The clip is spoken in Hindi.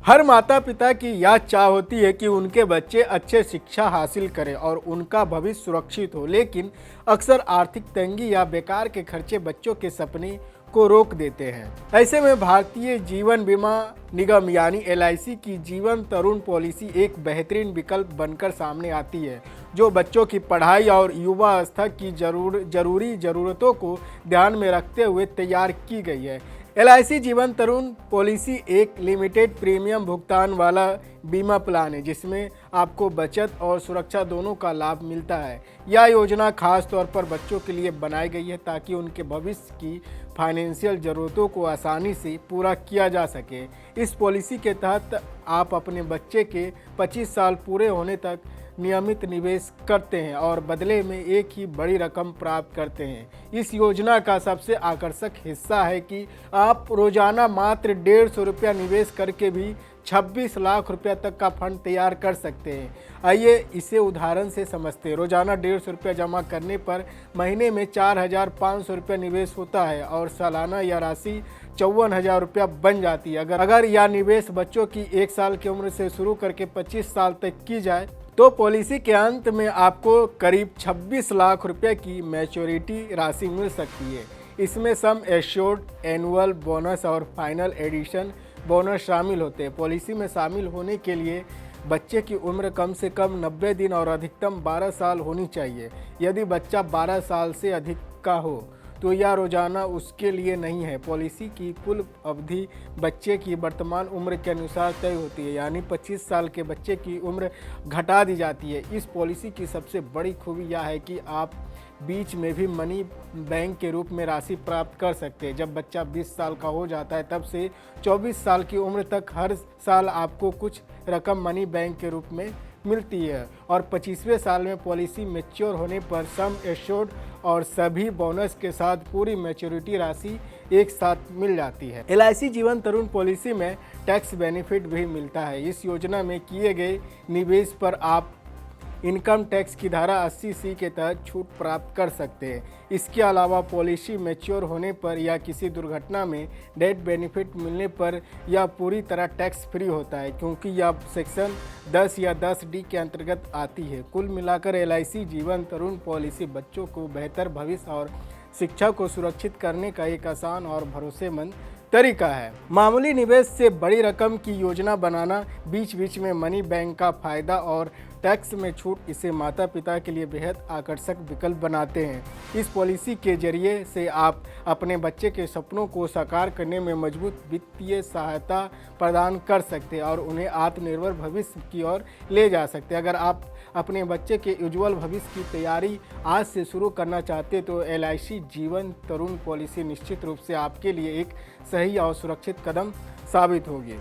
हर माता पिता की यह चाह होती है कि उनके बच्चे अच्छे शिक्षा हासिल करें और उनका भविष्य सुरक्षित हो, लेकिन अक्सर आर्थिक तंगी या बेकार के खर्चे बच्चों के सपने को रोक देते हैं। ऐसे में भारतीय जीवन बीमा निगम यानी एलआईसी की जीवन तरुण पॉलिसी एक बेहतरीन विकल्प बनकर सामने आती है, जो बच्चों की पढ़ाई और युवावस्था की जरूरी ज़रूरतों को ध्यान में रखते हुए तैयार की गई है। एलआईसी जीवन तरुण पॉलिसी एक लिमिटेड प्रीमियम भुगतान वाला बीमा प्लान है, जिसमें आपको बचत और सुरक्षा दोनों का लाभ मिलता है। यह योजना खास तौर पर बच्चों के लिए बनाई गई है ताकि उनके भविष्य की फाइनेंशियल ज़रूरतों को आसानी से पूरा किया जा सके। इस पॉलिसी के तहत आप अपने बच्चे के 25 साल पूरे होने तक नियमित निवेश करते हैं और बदले में एक ही बड़ी रकम प्राप्त करते हैं। इस योजना का सबसे आकर्षक हिस्सा है कि आप रोजाना मात्र 150 रुपया निवेश करके भी 26 लाख रुपया तक का फंड तैयार कर सकते हैं। आइए इसे उदाहरण से समझते हैं। रोजाना 150 रुपया जमा करने पर महीने में 4,500 रुपया निवेश होता है और सालाना यह राशि 54,000 रुपया बन जाती है। अगर यह निवेश बच्चों की 1 साल की उम्र से शुरू करके 25 साल तक की जाए तो पॉलिसी के अंत में आपको करीब 26 लाख रुपए की मैच्योरिटी राशि मिल सकती है। इसमें सम एश्योर्ड, एनुअल बोनस और फाइनल एडिशन बोनस शामिल होते हैं। पॉलिसी में शामिल होने के लिए बच्चे की उम्र कम से कम 90 दिन और अधिकतम 12 साल होनी चाहिए। यदि बच्चा 12 साल से अधिक का हो तो यह रोजाना उसके लिए नहीं है। पॉलिसी की कुल अवधि बच्चे की वर्तमान उम्र के अनुसार तय होती है, यानी 25 साल के बच्चे की उम्र घटा दी जाती है। इस पॉलिसी की सबसे बड़ी खूबी यह है कि आप बीच में भी मनी बैंक के रूप में राशि प्राप्त कर सकते हैं। जब बच्चा 20 साल का हो जाता है तब से 24 साल की उम्र तक हर साल आपको कुछ रकम मनी बैंक के रूप में मिलती है और 25वें साल में पॉलिसी मैच्योर होने पर सम एश्योर्ड और सभी बोनस के साथ पूरी मैच्योरिटी राशि एक साथ मिल जाती है। एलआईसी जीवन तरुण पॉलिसी में टैक्स बेनिफिट भी मिलता है। इस योजना में किए गए निवेश पर आप इनकम टैक्स की धारा 80C के तहत छूट प्राप्त कर सकते हैं। इसके अलावा पॉलिसी मैच्योर होने पर या किसी दुर्घटना में डेथ बेनिफिट मिलने पर यह पूरी तरह टैक्स फ्री होता है, क्योंकि यह सेक्शन 10 या 10D के अंतर्गत आती है। कुल मिलाकर एलआईसी जीवन तरुण पॉलिसी बच्चों को बेहतर भविष्य और शिक्षा को सुरक्षित करने का एक आसान और भरोसेमंद तरीका है। मामूली निवेश से बड़ी रकम की योजना बनाना, बीच बीच में मनी बैंक का फायदा और टैक्स में छूट इसे माता पिता के लिए बेहद आकर्षक विकल्प बनाते हैं। इस पॉलिसी के जरिए से आप अपने बच्चे के सपनों को साकार करने में मजबूत वित्तीय सहायता प्रदान कर सकते हैं और उन्हें आत्मनिर्भर भविष्य की ओर ले जा सकते हैं। अगर आप अपने बच्चे के उज्जवल भविष्य की तैयारी आज से शुरू करना चाहते हैं तो एलआईसी जीवन तरुण पॉलिसी निश्चित रूप से आपके लिए एक सही और सुरक्षित कदम साबित होगी।